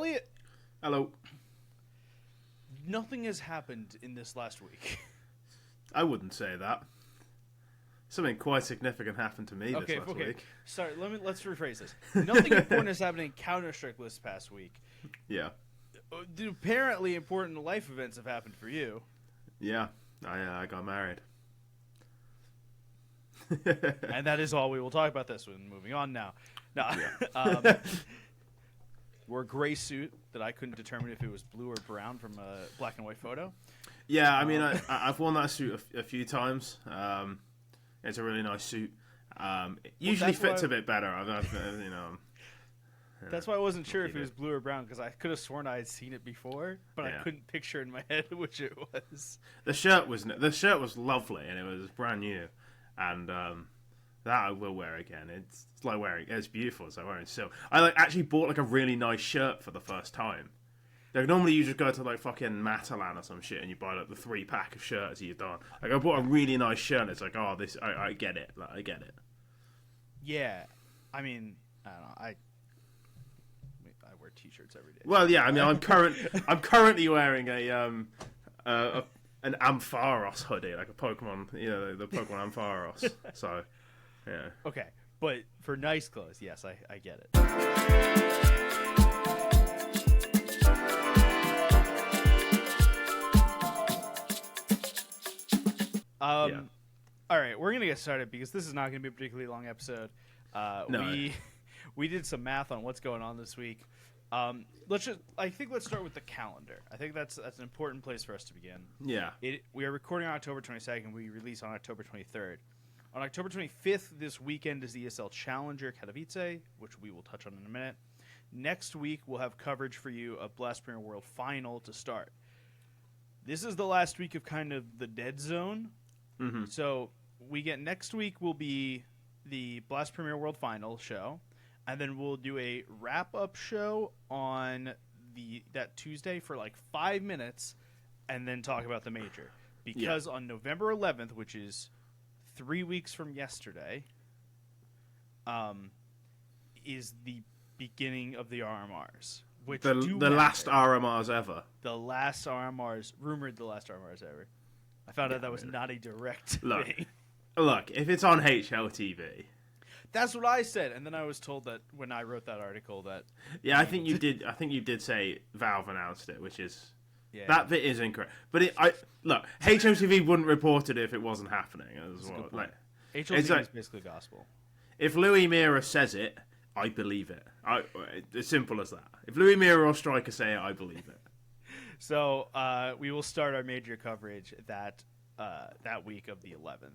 Elliot, Hello. nothing has happened in this last week. I wouldn't say that. Something quite significant happened to me this last week. Sorry, let's rephrase this. Nothing important has happened in Counter-Strike this past week. Yeah. Apparently, important life events have happened for you. Yeah. I got married. And that is all we will talk about this one. Moving on now. Yeah. Wore a gray suit that I couldn't determine if it was blue or brown from a black and white photo. Yeah, I mean, I've worn that suit a few times. It's a really nice suit. It usually fits a bit better. That's why I wasn't sure if it was blue or brown, because I could have sworn I had seen it before, but I couldn't picture in my head which it was. The shirt was lovely, and it was brand new, and that I will wear again. It's beautiful. It's like wearing silk. I actually bought a really nice shirt for the first time. Normally you just go to fucking Matalan or some shit and you buy the 3-pack of shirts you've done. I bought a really nice shirt and it's I get it. I get it. Yeah, I mean, I don't know. I wear t-shirts every day. Well, yeah, I mean, I'm currently wearing an Ampharos hoodie, like a Pokemon, the Pokemon Ampharos. So, yeah. Okay, but for nice clothes, yes, I get it. All right, we're gonna get started because this is not gonna be a particularly long episode. No. We did some math on what's going on this week. Let's start with the calendar. I think that's an important place for us to begin. Yeah. We are recording on October 22nd. We release on October 23rd. On October 25th, this weekend is the ESL Challenger Katowice, which we will touch on in a minute. Next week, we'll have coverage for you of Blast Premier World Final to start. This is the last week of kind of the dead zone. Mm-hmm. So next week will be the Blast Premier World Final show, and then we'll do a wrap-up show on that Tuesday for 5 minutes, and then talk about the major. Because on November 11th, which is 3 weeks from yesterday, is the beginning of the RMRs. Which the last RMRs ever. The last RMRs, rumored the last RMRs ever. I found out that was not a direct thing. Look, if it's on HLTV. That's what I said, and then I was told that when I wrote that article that... Yeah, I think you did say Valve announced it, which is... Yeah. That bit is incorrect. But HLTV wouldn't report it if it wasn't happening as well. HLTV is basically gospel. If Louis Mira says it, I believe it. As simple as that. If Louis Mira or Striker say it, I believe it. So we will start our major coverage that week of the 11th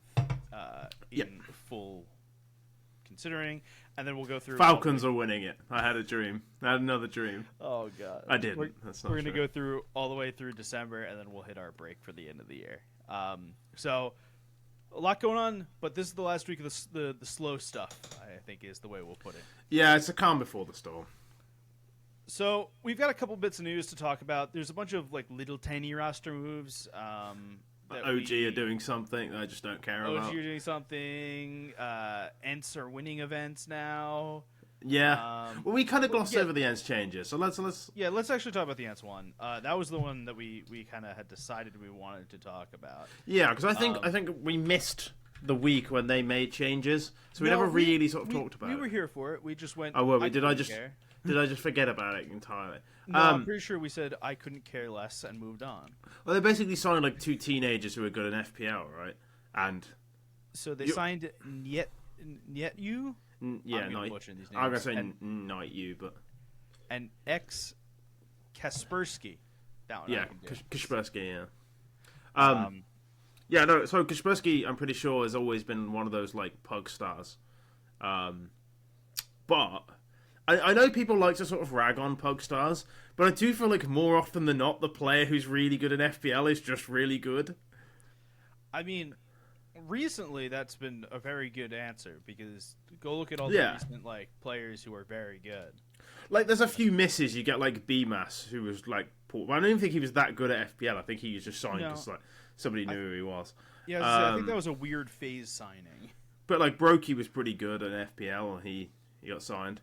in full considering, and then we'll go through. Falcons are winning it. I had a dream. I had another dream. Oh god, I didn't. We're going to go through all the way through December, and then we'll hit our break for the end of the year. So a lot going on, but this is the last week of the slow stuff. I think is the way we'll put it. Yeah, it's a calm before the storm. So we've got a couple bits of news to talk about. There's a bunch of little tiny roster moves. OG are doing something that I just don't care about. OG are doing something. ENCE are winning events now. Yeah. Well, we kind of glossed over the ENCE changes, so let's actually talk about the ENCE one. That was the one that we kind of had decided we wanted to talk about. Yeah, because I think we missed the week when they made changes, so we never really talked about it. We were here for it. We just went. Oh, were we? Did I just forget about it entirely? No, I'm pretty sure we said I couldn't care less and moved on. Well, they basically signed 2 teenagers who were good in FPL, right? And so they signed Niet You. Yeah, I'm gonna say Night You, but and X Kaspersky. That one. Yeah, Kaspersky. Yeah. Yeah, no. So Kaspersky, I'm pretty sure, has always been one of those pug stars. But I know people like to sort of rag on pug stars, but I do feel more often than not, the player who's really good in FPL is just really good. I mean, recently that's been a very good answer, because go look at all the recent players who are very good. There's a few misses. You get BMAS, who was poor. But I don't even think he was that good at FPL. I think he was just signed because somebody knew who he was. Yeah, I think that was a weird phase signing. But Brokey was pretty good at FPL, and he got signed.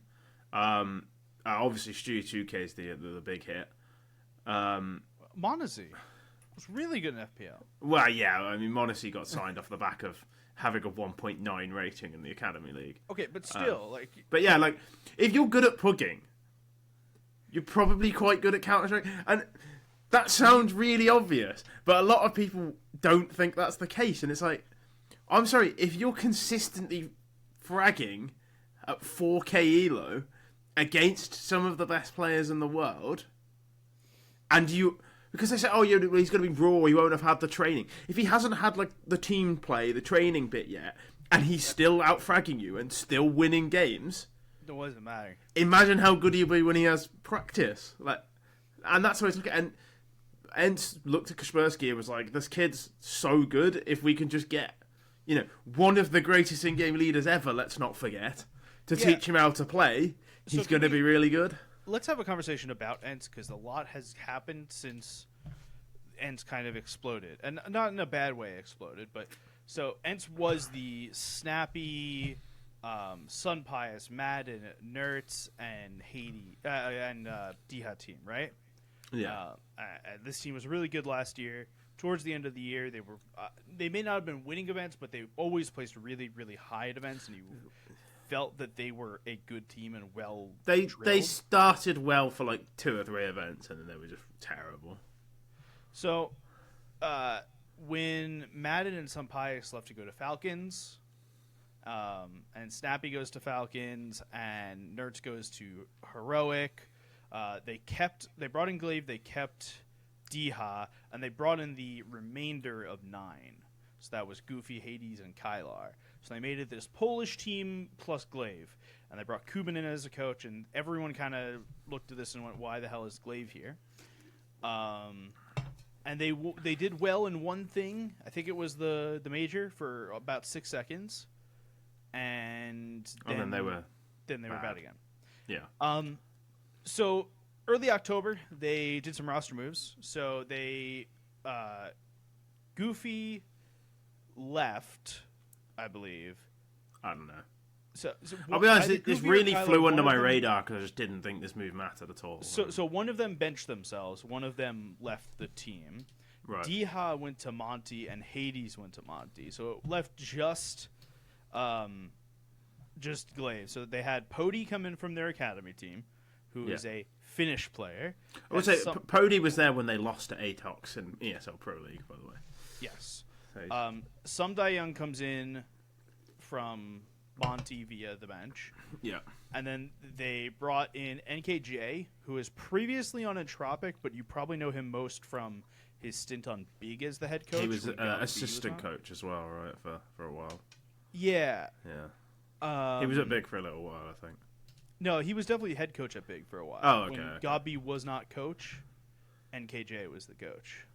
Obviously, Stu 2K is the big hit. Monacy was really good in FPL. Well, yeah, I mean, Monacy got signed off the back of having a 1.9 rating in the Academy League. Okay, but still, But yeah, like, if you're good at pugging, you're probably quite good at Counter-Strike. And that sounds really obvious, but a lot of people don't think that's the case. And it's like, I'm sorry, if you're consistently fragging at 4k elo against some of the best players in the world, and you... Because they say, oh, yeah, he's going to be raw, he won't have had the training. If he hasn't had, like, the team play, the training bit yet, and he's still out-fragging you and still winning games... It doesn't matter. Imagine how good he'll be when he has practice. And that's what he's looking at. And ENCE looked at Kaspersky and was like, this kid's so good, if we can just get, one of the greatest in-game leaders ever, let's not forget, to teach him how to play, he's going to be really good. Let's have a conversation about ENCE, because a lot has happened since ENCE kind of exploded. And not in a bad way exploded, but... So, ENCE was the snappy, Sun Pius, Madden, Nertz, and Haiti, and Diha team, right? Yeah. This team was really good last year. Towards the end of the year, they may not have been winning events, but they always placed really, really high at events, and you felt that they were a good team and well drilled. They started well for like 2 or 3 events, and then they were just terrible. So, when Madden and Sun Pius left to go to Falcons, and Snappy goes to Falcons, and Nertz goes to Heroic, they brought in Glaive, they kept Diha, and they brought in the remainder of 9. So that was Goofy, Hades, and Kylar. So they made it this Polish team plus Glaive, and they brought Kuban in as a coach, and everyone kind of looked at this and went, "Why the hell is Glaive here?" And they did well in one thing. I think it was the major for about 6 seconds, and then they were bad again. Yeah. So early October, they did some roster moves. So they Goofy left, I believe. I don't know. So I'll be honest, this really flew under my radar because I just didn't think this move mattered at all. So one of them benched themselves. One of them left the team. Right. Diha went to Monty, and Hades went to Monty. So it left just Glaive. So they had Pody come in from their academy team, who is a Finnish player. I would say Pody was there when they lost to Atox in ESL Pro League, by the way. Yes. Some Young comes in from Monty via the bench. Yeah. And then they brought in NKJ, who is previously on Entropic, but you probably know him most from his stint on Big as the head coach. He was assistant coach as well, right, for a while. Yeah. Yeah. He was at Big for a little while, I think. No, he was definitely head coach at Big for a while. Oh, okay. When Gobby was not coach, NKJ was the coach.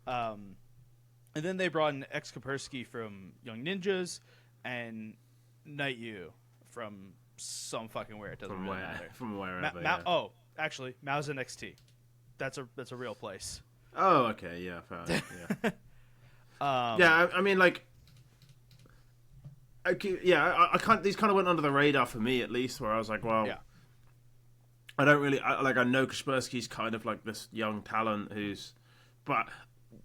And then they brought in X-Kapersky from Young Ninjas and Night U from some fucking where. It doesn't really matter. From wherever. Oh, actually, Mausen XT. That's a real place. Oh, okay, yeah, fair enough, yeah. I mean, like, okay, yeah, I can't. These kind of went under the radar for me, at least, where I was like, well, I don't really I know Kaspersky's kind of like this young talent but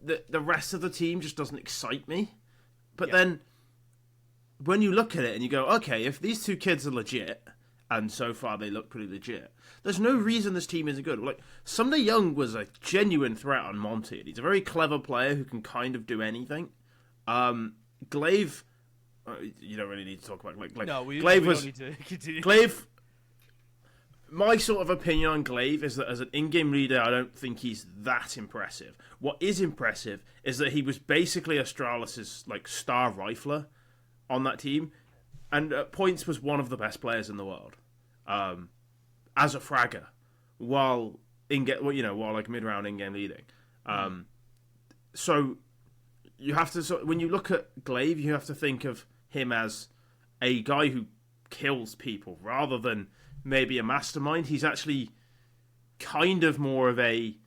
the rest of the team just doesn't excite me. But then when you look at it and you go, okay, if these 2 kids are legit, and so far they look pretty legit, there's no reason this team isn't good. Like, Sunday Young was a genuine threat on Monty. He's a very clever player who can kind of do anything. Glaive, you don't really need to talk about Glaive don't need to continue. Glaive, my sort of opinion on Glaive is that as an in-game leader, I don't think he's that impressive. What is impressive is that he was basically Astralis' like star rifler on that team, and at points was one of the best players in the world as a fragger, while like mid-round in-game leading. So you have to when you look at Glaive, you have to think of him as a guy who kills people rather than maybe a mastermind. He's actually kind of more of a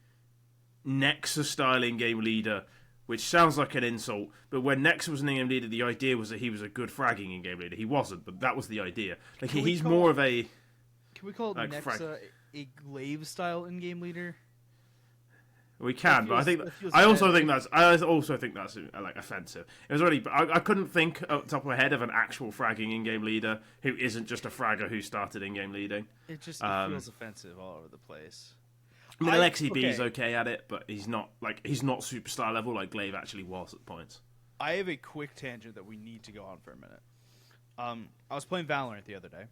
Nexus style in-game leader, which sounds like an insult, but when Nexus was an in-game leader, the idea was that he was a good fragging in-game leader. He wasn't, but that was the idea. Like, he's more of a... Can we call Like, Nexa a glaive style in-game leader? We can, but I think I also think that's like offensive. It was already. I couldn't think off the top of my head of an actual fragging in-game leader who isn't just a fragger who started in-game leading. It just feels offensive all over the place. I mean, Alexi B is okay at it, but he's not superstar level like Glaive actually was at points. I have a quick tangent that we need to go on for a minute. I was playing Valorant the other day.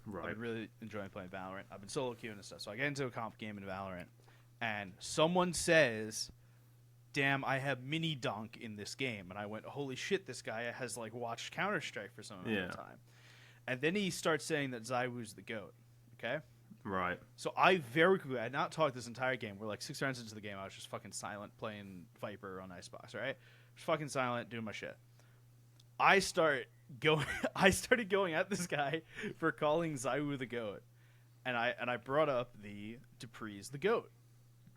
Right. I've been really enjoying playing Valorant. I've been solo queuing and stuff, so I get into a comp game in Valorant, and someone says, "Damn, I have mini dunk in this game," and I went, "Holy shit, this guy has like watched Counter-Strike for some amount of time." And then he starts saying that ZywOo's the GOAT. Okay. Right. So I very quickly, I had not talked this entire game. We're like 6 rounds into the game. I was just fucking silent playing Viper on Icebox, right? Just fucking silent, doing my shit. I started going at this guy for calling ZywOo the GOAT. And I brought up the Dupree's the GOAT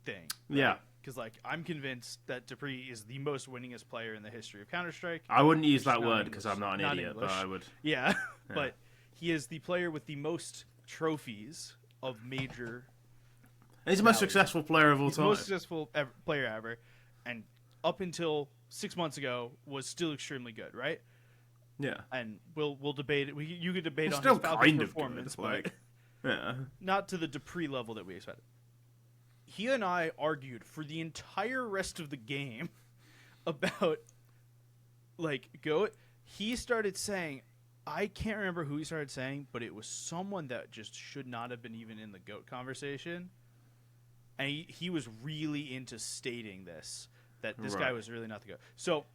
thing. Right? Yeah. Because like I'm convinced that Dupree is the most winningest player in the history of Counter-Strike. I wouldn't use that word because I'm not an idiot, English. but I would. Yeah. But he is the player with the most trophies of major. And he's the most successful player of all time. The most successful player ever, and up until 6 months ago was still extremely good, right? Yeah. And we'll debate it. You could debate It's on still his Falcons kind of performance, good, like, yeah. Not to the Dupree level that we expected. He and I argued for the entire rest of the game about like GOAT. He started saying, I can't remember who he started saying, but it was someone that just should not have been even in the GOAT conversation. And he was really into stating this, that this guy was really not the GOAT. So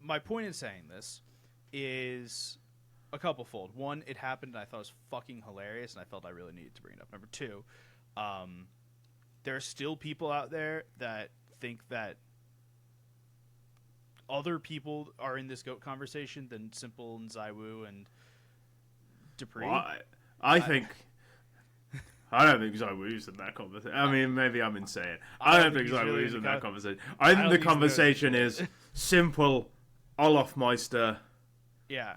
my point in saying this is a couple fold. One, it happened and I thought it was fucking hilarious, and I felt I really needed to bring it up. Number two, there are still people out there that think that other people are in this GOAT conversation than Simple and ZywOo and Dupree. Well, I think I don't think ZywOo's in that conversation. I mean, maybe I'm insane. I don't think ZywOo's in that conversation. I think the conversation is Simple, Olofmeister. Yeah.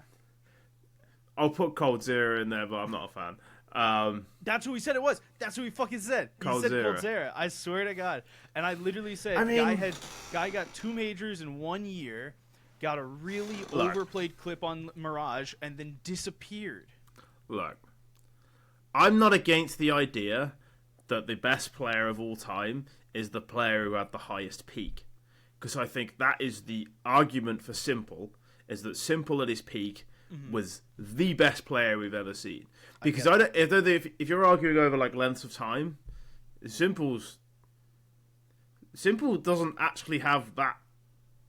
I'll put Cold Zero in there, but I'm not a fan. That's what we said it was. That's what we fucking said. He said Cold Zero. I swear to God. And I literally said, guy got 2 majors in 1 year, got a really overplayed clip on Mirage, and then disappeared. Look, I'm not against the idea that the best player of all time is the player who had the highest peak. Because I think that is the argument for Simple, is that Simple at his peak was the best player we've ever seen. Because if you're arguing over like lengths of time, Simple doesn't actually have that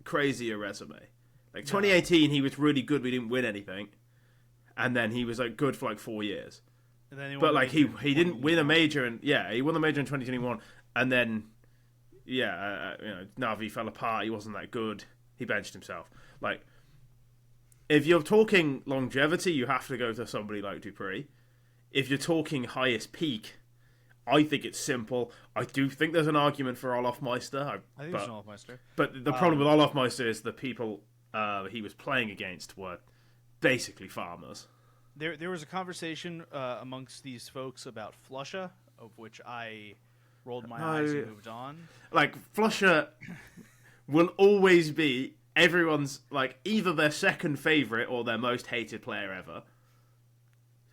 crazy a resume. Like 2018, he was really good. We didn't win anything, and then he was like good for like 4 years. And then he didn't win a major, and he won the major in 2021, and then Na'Vi fell apart. He wasn't that good. He benched himself. Like, if you're talking longevity, you have to go to somebody like Dupree. If you're talking highest peak, I think it's Simple. I do think there's an argument for Olofmeister. I think there's an Olofmeister. But the problem with Olofmeister is the people he was playing against were basically farmers. There was a conversation amongst these folks about Flusha, of which I rolled my eyes and moved on. Like, Flusha will always be everyone's, like, either their second favourite or their most hated player ever.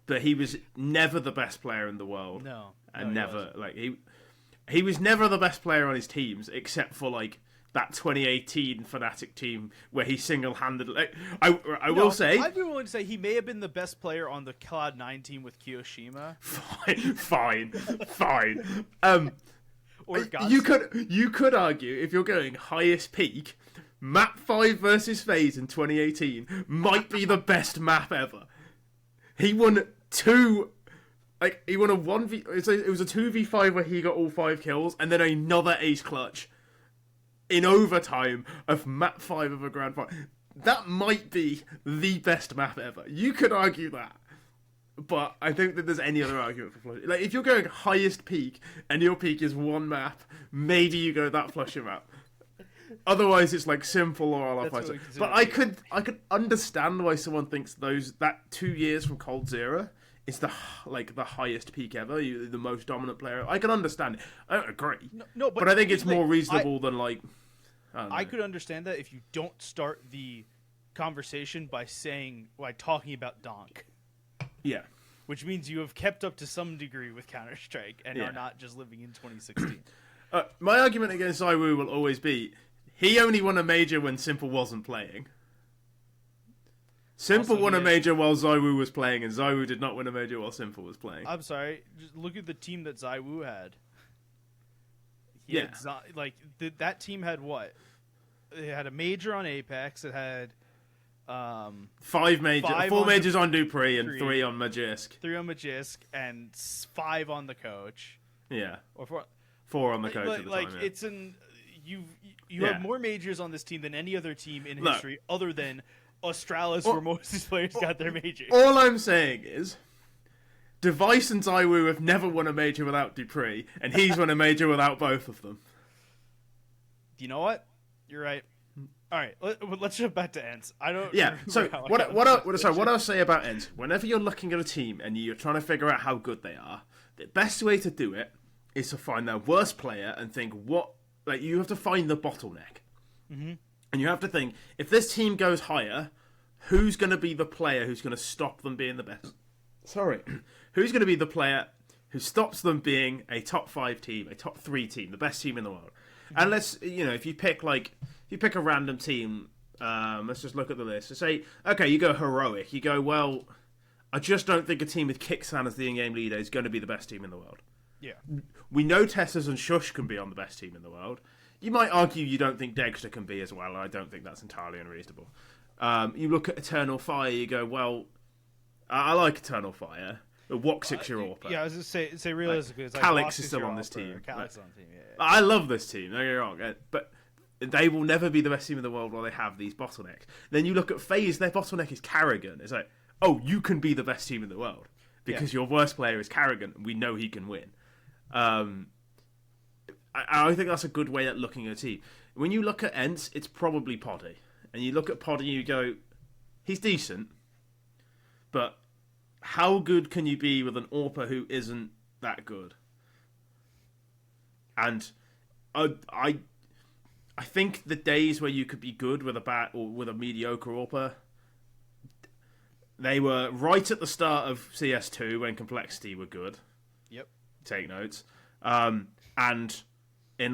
But he was never the best player in the world. No. And never, like, he was never the best player on his teams, except for, like, that 2018 Fnatic team where he single-handedly... Like, I will say... I'd be willing to say he may have been the best player on the Cloud9 team with Kiyoshima. Fine. Or you could argue, if you're going highest peak, map 5 versus FaZe in 2018 might be the best map ever. He won 2... Like, he won a 1v... It was a 2v5 where he got all 5 kills, and then another ace clutch in overtime of map 5 of a grand final. That might be the best map ever. You could argue that. But I don't think there's any other argument for Flusha. Like, if you're going highest peak, and your peak is 1 map, maybe you go that Flusha map. Otherwise, it's like Simple or Olofmeister. But I could understand why someone thinks that 2 years from Cold Zero is the highest peak ever. The most dominant player. I can understand it. I don't agree. No, but I think it's more reasonable than like. I could understand that if you don't start the conversation by talking about Donk. Yeah. Which means you have kept up to some degree with Counter-Strike and are not just living in 2016. My argument against ZywOo will always be, he only won a major when Simple wasn't playing. Simple won a major while ZywOo was playing, and ZywOo did not win a major while Simple was playing. I'm sorry, just look at the team that ZywOo had. That team had what? It had a major on Apex. It had four majors on Dupree and 3 on Magisk. 3 on Magisk and 5 on the coach. Yeah, or 4 on the coach. At the time, it's you have more majors on this team than any other team in history, other than Australis, where most of these players got their majors. All I'm saying is, Device and ZywOo have never won a major without Dupree, and he's won a major without both of them. You know what? You're right. All right, let's jump back to ENCE. I don't. Yeah. So what I'll say about ENCE, whenever you're looking at a team and you're trying to figure out how good they are, the best way to do it is to find their worst player and think you have to find the bottleneck, and you have to think, if this team goes higher, who's going to be the player who's going to stop them being the best? Sorry, who's going to be the player who stops them being a top 5 team, a top 3 team, the best team in the world? And if you pick a random team, let's just look at the list and say, okay, you go heroic. You go, well, I just don't think a team with Kixan as the in-game leader is going to be the best team in the world. Yeah. We know Tessers and Shush can be on the best team in the world. You might argue you don't think Dexter can be as well. I don't think that's entirely unreasonable. You look at Eternal Fire, you go, well, I like Eternal Fire. But Woxic's your AWPer. Yeah, I was just say realistically, it's like Calyx is still on this team. Calyx on the team. Yeah. I love this team. Don't get me wrong, but they will never be the best team in the world while they have these bottlenecks. Then you look at FaZe; their bottleneck is Karrigan. It's like, oh, you can be the best team in the world because your worst player is Karrigan, and we know he can win. I think that's a good way at looking at a team. When you look at ENCE, it's probably Poddy, and you look at Poddy, you go, he's decent, but how good can you be with an AWPer who isn't that good? And I think the days where you could be good with a bat or with a mediocre AWPer, they were right at the start of CS2 when Complexity were good. Yep. Take notes. And in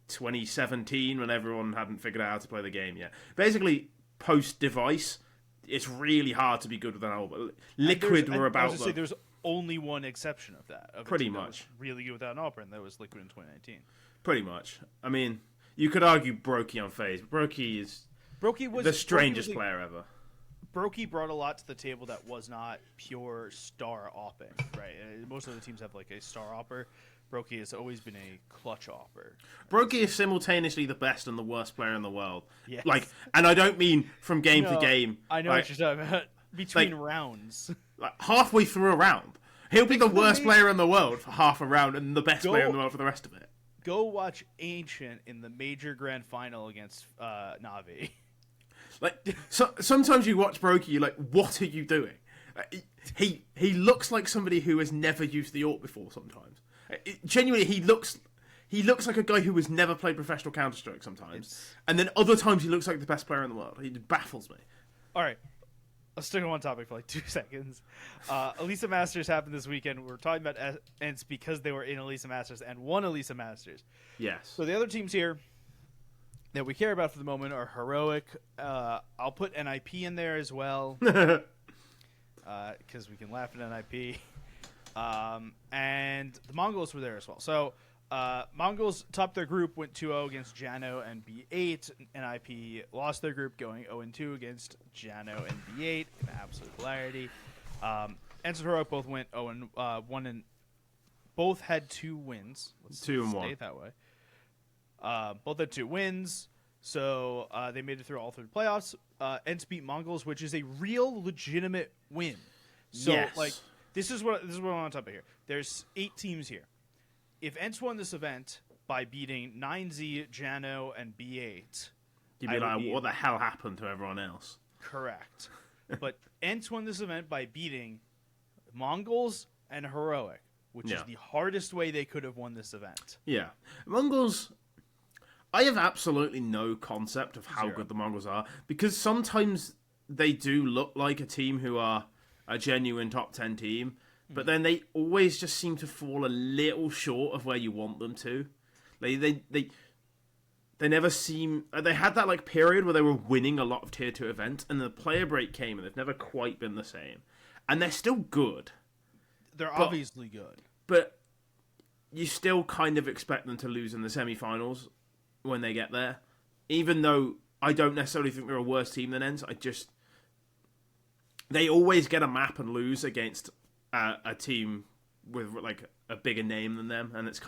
2017 when everyone hadn't figured out how to play the game yet. Basically, post-Device, it's really hard to be good with an AWPer. Liquid were about... I was say there's only one exception of that. Pretty much. Really good without an AWPer, and that was Liquid in 2019. Pretty much. I mean, you could argue Brokey on FaZe. Brokey was the strangest player ever. Brokey brought a lot to the table that was not pure star AWPing, right? Most of the teams have a star AWPer. Brokey has always been a clutch AWPer. Brokey is simultaneously the best and the worst player in the world. Yes. And I don't mean from game to game. I know what you're talking about. Between rounds. Halfway through a round. He'll be the worst player in the world for half a round and the best player in the world for the rest of it. Go watch Ancient in the major grand final against Na'Vi. Sometimes you watch Brokey, you're like, what are you doing? He looks like somebody who has never used the AWP before sometimes. Genuinely, he looks like a guy who has never played professional Counter-Strike sometimes. And then other times he looks like the best player in the world. He baffles me. All right. Let's stick on one topic for 2 seconds. Elisa Masters happened this weekend. We're talking about ENCE because they were in Elisa Masters and won Elisa Masters. Yes. So the other teams here that we care about for the moment are Heroic. I'll put NIP in there as well because we can laugh at NIP. And the Mongols were there as well. So Mongols topped their group, went 2-0 against Jano and B8. NIP lost their group, going 0-2 against Jano and B8 in absolute hilarity. ENCE and Heroic both went 0-1 and both had 2 wins. Let's 2 and 1. Stay that way. Both had 2 wins, so they made it through all 3 playoffs. ENCE beat Mongols, which is a real legitimate win. So yes. This is what I want to talk about here. There's 8 teams here. If ENCE won this event by beating 9Z, Jano, and B8, you'd be like, what the hell happened to everyone else? Correct. But ENCE won this event by beating Mongols and Heroic, which is Yeah. the hardest way they could have won this event. Yeah. Mongols, I have absolutely no concept of how Zero. good the Mongols are, because sometimes they do look like a team who are a genuine top 10 team, but then they always just seem to fall a little short of where you want them to. They never seem... They had that like period where they were winning a lot of tier 2 events, and the player break came, and they've never quite been the same. And they're still good. They're obviously good. But you still kind of expect them to lose in the semi-finals when they get there. Even though I don't necessarily think they're a worse team than ENCE, they always get a map and lose against a team with like a bigger name than them, and it's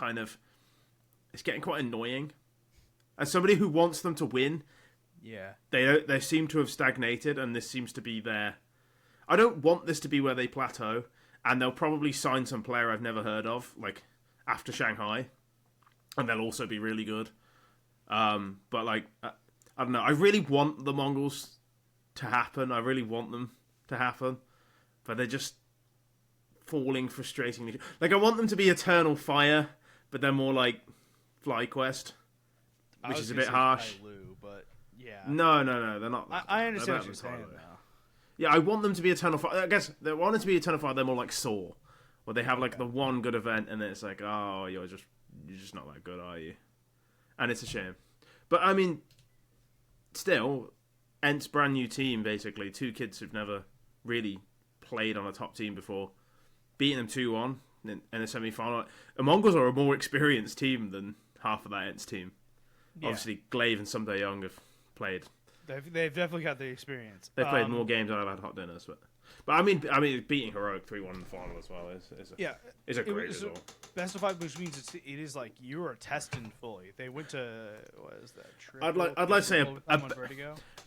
getting quite annoying. As somebody who wants them to win, Yeah. they seem to have stagnated, and this seems to be their... I don't want this to be where they plateau, and they'll probably sign some player I've never heard of, like after Shanghai, and they'll also be really good. But like, I don't know. I really want the Mongols to happen. I really want them to happen, but they're just falling frustratingly. Like, I want them to be Eternal Fire, but they're more like FlyQuest, which is a bit harsh. Lu, but yeah. No, they're not. I understand what They're you're saying, better than though. Yeah, I want them to be Eternal Fire. I guess they want it to be Eternal Fire. They're more like Saw, where they have like the one good event, and then it's like, oh, you're just not that good, are you? And it's a shame. But I mean, still, ENCE brand new team, basically 2 kids who've never really played on a top team before, beating them 2-1 in a semi-final. The Mongols are a more experienced team than half of that ENCE team. Yeah. Obviously, Glaive and Someday Young have played. They've definitely got the experience. They've played more games than I've had hot dinners, but I mean, beating Heroic 3-1 in the final as well is a great result. Best of 5, which means it is like you are testing fully. They went to what is that? I'd like to say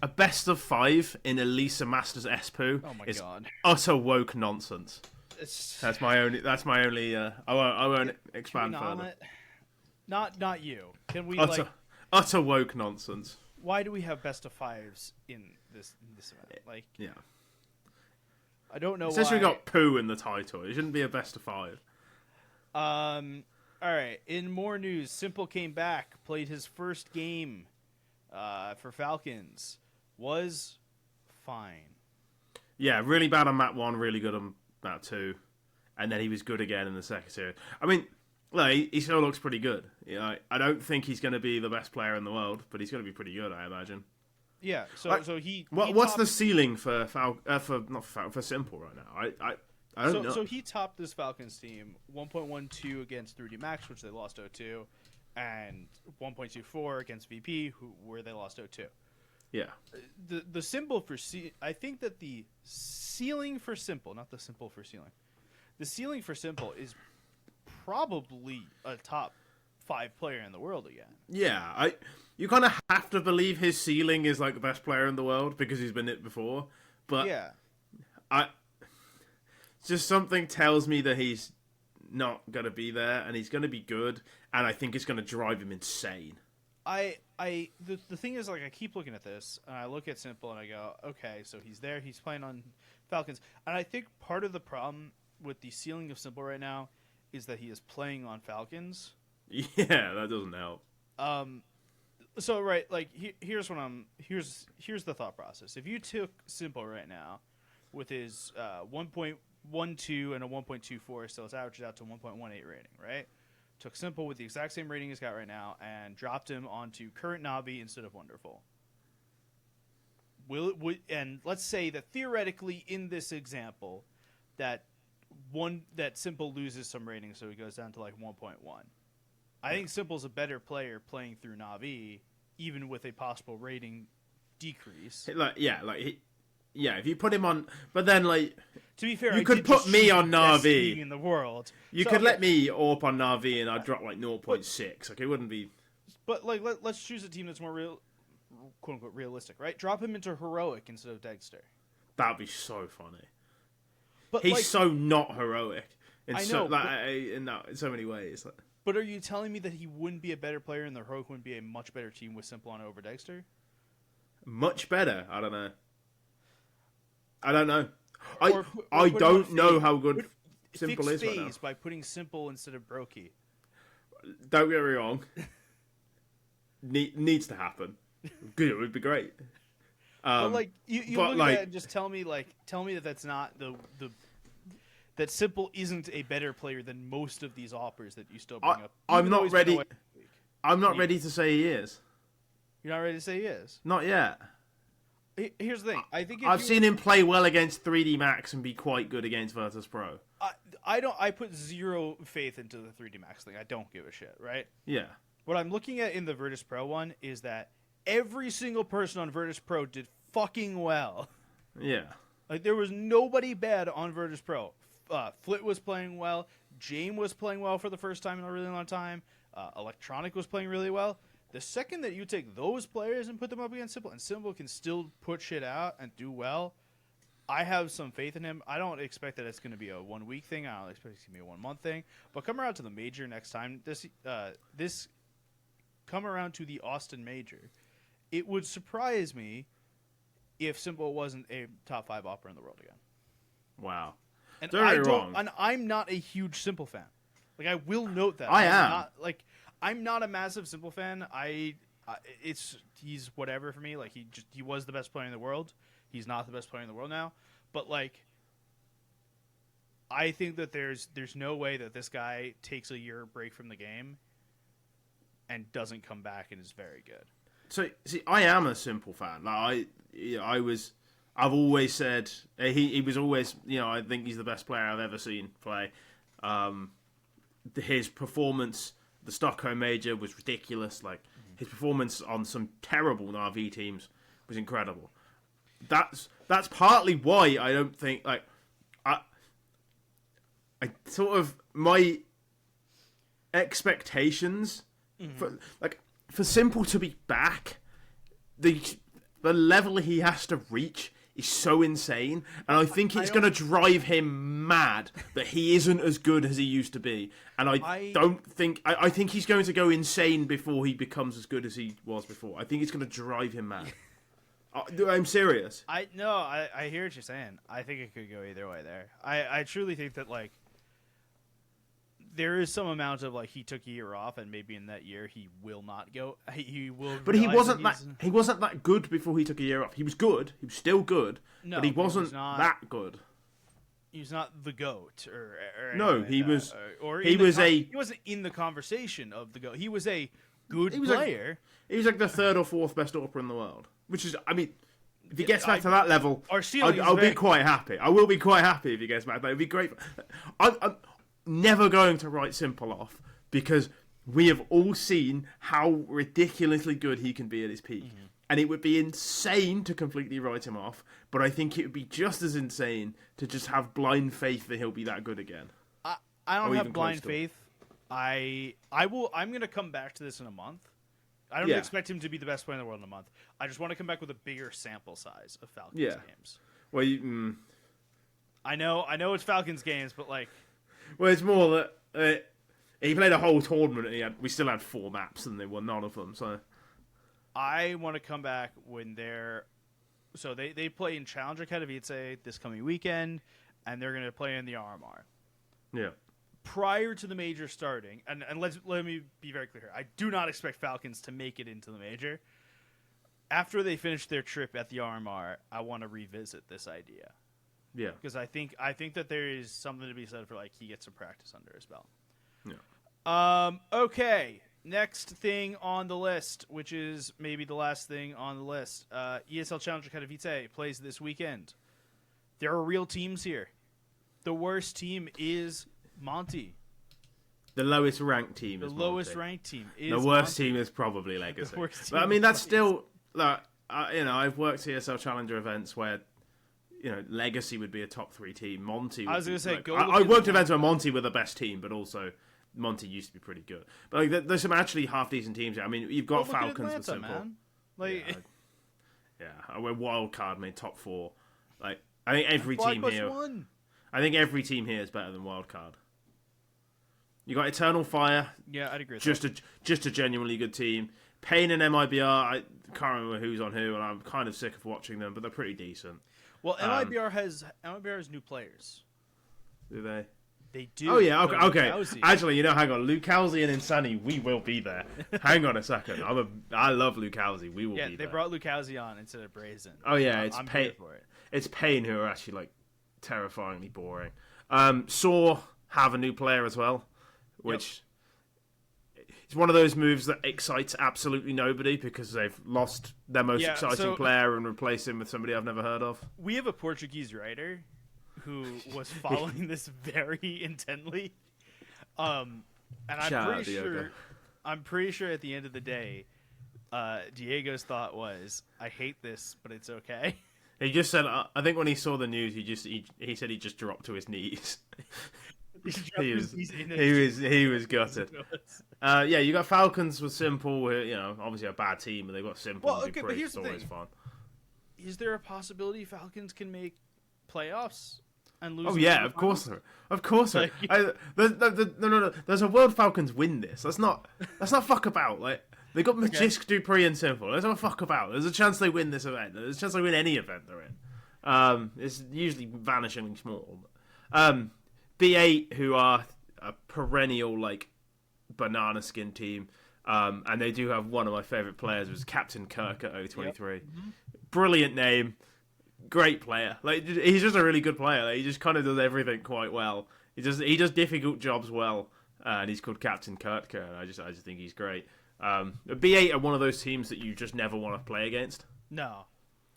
a best of 5 in Elisa Masters SPU is God. utter woke nonsense. It's, That's my only. I won't expand further. Not you. Can we Utter woke nonsense. Why do we have best of 5s in this event? Like, Yeah. I don't know Since why. we got poo in the title, it shouldn't be a best of 5. All right. In more news, Simple came back, played his first game for Falcons, was fine. Yeah, really bad on map 1, really good on map 2, and then he was good again in the second series. I mean, like, he still looks pretty good. You know, I don't think he's going to be the best player in the world, but he's going to be pretty good, I imagine. Yeah. So What's the ceiling for Simple right now? I don't know. So he topped this Falcons team 1.12 against 3D Max, which they lost 0-2, and 1.24 against VP, where they lost 0-2. Yeah. The symbol for I think that the ceiling for Simple, not the simple for ceiling, the ceiling for Simple is probably a top 5 player in the world again. Yeah, you kind of have to believe his ceiling is like the best player in the world because he's been it before. But yeah, just something tells me that he's not gonna be there, and he's gonna be good, and I think it's gonna drive him insane. The thing is, like, I keep looking at this, and I look at Simple, and I go, okay, so he's there, he's playing on Falcons, and I think part of the problem with the ceiling of Simple right now is that he is playing on Falcons. Yeah, that doesn't help. So right, like here's the thought process. If you took Simple right now, with his 1.12 and a 1.24, so it averages out to 1.18 rating, right? Took Simple with the exact same rating he's got right now and dropped him onto current Navi instead of Wonderful. And let's say that theoretically in this example that Simple loses some rating, so he goes down to like 1.1. I think Simple's a better player playing through Navi, even with a possible rating decrease. If you put him on, but then like, to be fair, you could put me on Navi in the world. You could let me AWP on Navi, and I'd drop like 0.6. Like, it wouldn't be. But like, let's choose a team that's more quote unquote realistic, right? Drop him into Heroic instead of Dexter. That'd be so funny. But he's so not heroic in so many ways. But are you telling me that he wouldn't be a better player and the Heroic wouldn't be a much better team with Simple on over Dexter? Much better? I don't know. I don't know how good simple fix is right now. phase by putting simple instead of brokey. Don't get me wrong. Needs to happen. Good, it would be great. But like you look at it and just tell me that that's not the that simple isn't a better player than most of these offers that you still bring up. I'm not ready. I'm not ready to say he is. You're not ready to say he is? Not yet. Here's the thing. I think I've seen him play well against 3D Max and be quite good against Virtus Pro. I put zero faith into the 3D Max thing. I don't give a shit, right? Yeah. What I'm looking at in the Virtus Pro one is that every single person on Virtus Pro did fucking well. Yeah. Like, there was nobody bad on Virtus Pro. Flit was playing well. Jame was playing well for the first time in a really long time. Electronic was playing really well. The second that you take those players and put them up against Simple, and Simple can still put shit out and do well, I have some faith in him. I don't expect that it's going to be a 1 week thing. I don't expect it's going to be a 1 month thing. But come around to the major next time. Come around to the Austin Major. It would surprise me if Simple wasn't a top 5 opera in the world again. Wow. And Very wrong. And I'm not a huge Simple fan. Like, I will note that. I am. I'm not a massive Simple fan. He's whatever for me. Like, he was the best player in the world. He's not the best player in the world now. But like, I think that there's no way that this guy takes a year break from the game and doesn't come back and is very good. So, see, I am a Simple fan. Like, I've always said he was always, I think he's the best player I've ever seen play. His performance, the Stockholm Major, was ridiculous. Like, his performance on some terrible Na'Vi teams was incredible. That's partly why I don't think, like, I sort of, my expectations for Simple to be back, the level he has to reach is so insane, and I think it's going to drive him mad that he isn't as good as he used to be. And I think he's going to go insane before he becomes as good as he was before. I think it's going to drive him mad. I'm serious. I hear what you're saying. I think it could go either way there. I truly think that, like, there is some amount of, like, he took a year off, and maybe in that year he will not go. He will. But he wasn't that good before he took a year off. He was good. He was still good. No, but he wasn't that good. He was not the GOAT or no. He was. He wasn't in the conversation of the GOAT. He was a good player. He was like the 3rd or 4th best opera in the world. Which is, I mean, if he gets back to that level, I'll be quite happy. I will be quite happy if he gets back. But it'd be great. I'm never going to write Simple off because we have all seen how ridiculously good he can be at his peak. And it would be insane to completely write him off, but I think it would be just as insane to just have blind faith that he'll be that good again. I don't have blind faith. I'm going to come back to this in a month. I don't expect him to be the best player in the world in a month. I just want to come back with a bigger sample size of Falcons games. Well, I know it's Falcons games, but like, well, it's more that he played a whole tournament and we still had 4 maps and they won none of them. So I want to come back when they play in Challenger Katowice this coming weekend, and they're going to play in the RMR. Yeah. Prior to the major starting, and let me be very clear here, I do not expect Falcons to make it into the major. After they finish their trip at the RMR, I want to revisit this idea. Yeah. Because I think that there is something to be said for, like, he gets some practice under his belt. Yeah. Okay. Next thing on the list, which is maybe the last thing on the list. ESL Challenger Katowice plays this weekend. There are real teams here. The worst team is Monty. The lowest ranked team is Monty. The lowest ranked team is the worst Monty. team is probably Legacy. But I mean, that's still, like, I've worked ESL Challenger events where, Legacy would be a top 3 team. Monty. I was going to say, I worked events where Monty were the best team, but also Monty used to be pretty good. But like, there's some actually half decent teams here. I mean, you've got Falcons with Simple. Man. Like, we're wild card made top 4. Like, I think every team here. I think every team here is better than wild card. You got Eternal Fire. Yeah, I'd agree with that. Just a genuinely good team. Pain and MIBR, I can't remember who's on who, and I'm kind of sick of watching them, but they're pretty decent. Well, MIBR has new players. Do they? They do. Oh yeah, okay. Lukowski. Actually, hang on. Lukowski and ENCE, we will be there. Hang on a second. I love Lukowski. We will be there. Yeah, they brought Lukowski on instead of Brazen. Oh yeah, I'm here for it. It's Payne who are actually like terrifyingly boring. Saw have a new player as well, which is one of those moves that excites absolutely nobody because they've lost their most exciting player and replaced him with somebody I've never heard of. We have a Portuguese writer who was following this very intently, and I'm pretty sure at the end of the day, Diego's thought was, "I hate this, but it's okay." He just said, I think when he saw the news, he said he just dropped to his knees. he was gutted. You got Falcons with Simple, who, obviously a bad team, and they've got Simple. Well, okay, but here's the thing: fun. Is there a possibility Falcons can make playoffs and lose? Oh yeah, of course. Like, no. There's a World Falcons win this. Let's not fuck about. Like they got Magisk, Dupree, and Simple. Let's not fuck about. There's a chance they win this event. There's a chance they win any event they're in. It's usually vanishingly small. B8, who are a perennial like banana skin team, and they do have one of my favorite players, was Captain Kirk at O23. Yep. Mm-hmm. Brilliant name. Great player. Like he's just a really good player. Like, he just kind of does everything quite well. He does difficult jobs well, and he's called Captain Kurt. And I just think he's great. B8 are one of those teams that you just never want to play against. No,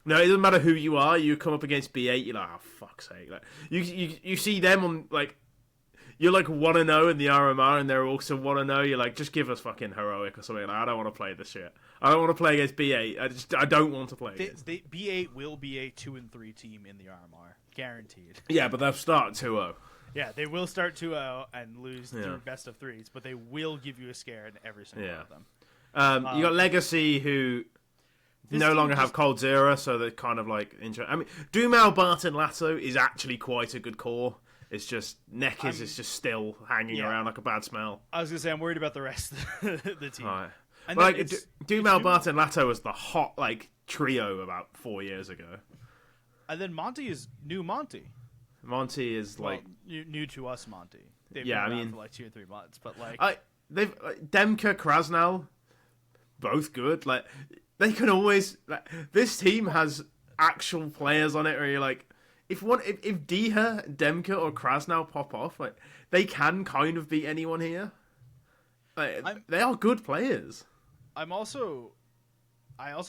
it doesn't matter who you are. You come up against B8, you're like, oh fuck's sake! Like you see them on like. You're like 1-0 in the RMR, and they're also 1-0. You're like, just give us fucking heroic or something. Like, I don't want to play this shit. I don't want to play against B8. I don't want to play against. B8 will be a 2-3 team in the RMR, guaranteed. Yeah, but they'll start 2-0. Yeah, they will start 2-0 and lose through best of threes, but they will give you a scare in every single one of them. You got Legacy, who no longer have Cold Zero, so they're kind of like I mean, Dumal, Barton, Lato is actually quite a good core. It's just Neckers is just still hanging around like a bad smell. I was gonna say I'm worried about the rest of the team. Right. And well, like Dumal, Barton, Lato was the hot like trio about 4 years ago. And then Monty is new Monty. Monty is like new to us, Monty. They've been around for like 2 or 3 months, but like they've Demka, Krasnal, both good. Like they can always this team has actual players on it where you're like. If Diha, Demka, or Krasnal pop off, like they can kind of beat anyone here. Like, they are good players. I also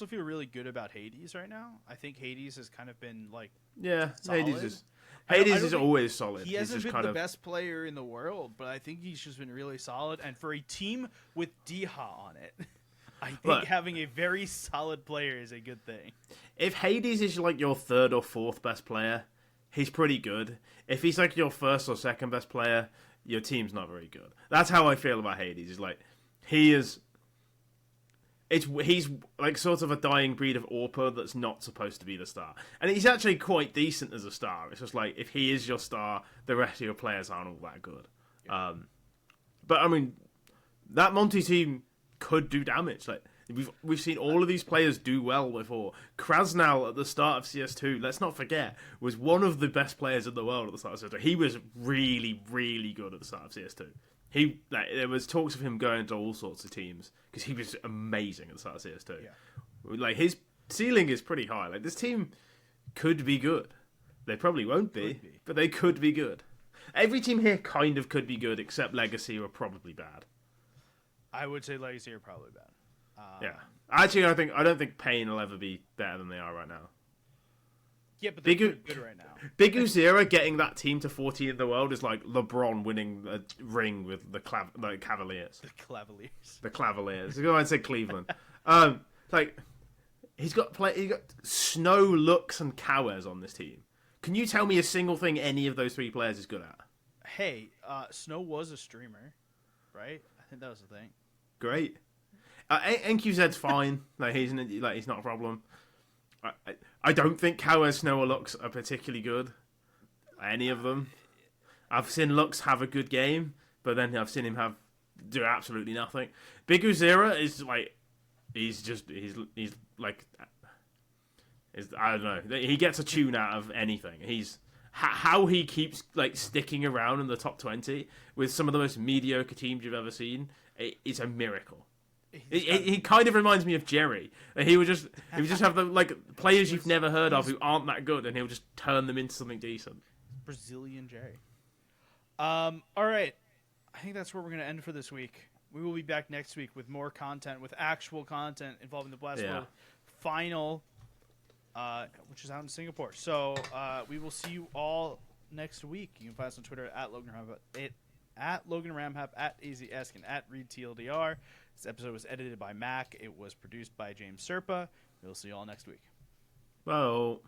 feel really good about Hades right now. I think Hades has kind of been like solid. Hades is always solid. He hasn't been the best player in the world, but I think he's just been really solid. And for a team with Diha on it, I think having a very solid player is a good thing. If Hades is like your 3rd or 4th best player, he's pretty good. If he's like your 1st or 2nd best player, your team's not very good. That's how I feel about Hades. He's like he's like sort of a dying breed of AWPer that's not supposed to be the star. And he's actually quite decent as a star. It's just like if he is your star, the rest of your players aren't all that good. Yeah. But I mean, that Monty team could do damage. Like we've seen all of these players do well before. Krasnal at the start of CS2, let's not forget, was one of the best players in the world at the start of CS2. He was really, really good at the start of CS2. There was talks of him going to all sorts of teams because he was amazing at the start of CS2. Yeah. Like his ceiling is pretty high. Like this team could be good. They probably won't be, but they could be good. Every team here kind of could be good, except Legacy are probably bad. I would say Legacy are probably bad. Yeah, actually, I don't think Payne will ever be better than they are right now. Yeah, but they're good right now. Big Uzira getting that team to 14 in the world is like LeBron winning a ring with the Cavaliers. The Cavaliers. Go ahead and say Cleveland. Like he's got Snow, Lux, and Kawes on this team. Can you tell me a single thing any of those 3 players is good at? Hey, Snow was a streamer, right? I think that was the thing. Great. NQZ's fine. Like he's not a problem. I don't think Kawes, Snow, or Lux are particularly good. Any of them. I've seen Lux have a good game, but then I've seen him do absolutely nothing. Big Uzira is like he's like I don't know. He gets a tune out of anything. How he keeps like sticking around in the top 20 with some of the most mediocre teams you've ever seen. It's a miracle. He kind of reminds me of Jerry. He would just have the like players you've never heard of who aren't that good, and he'll just turn them into something decent. Brazilian Jerry. All right, I think that's where we're going to end for this week. We will be back next week with more content, with actual content involving the Blast World Final, which is out in Singapore. So we will see you all next week. You can find us on Twitter at Logan Ramhap, at Logan Ramhap, at AZEsk, and at ReadTLDR. This episode was edited by Mac. It was produced by James Serpa. We'll see you all next week. Whoa.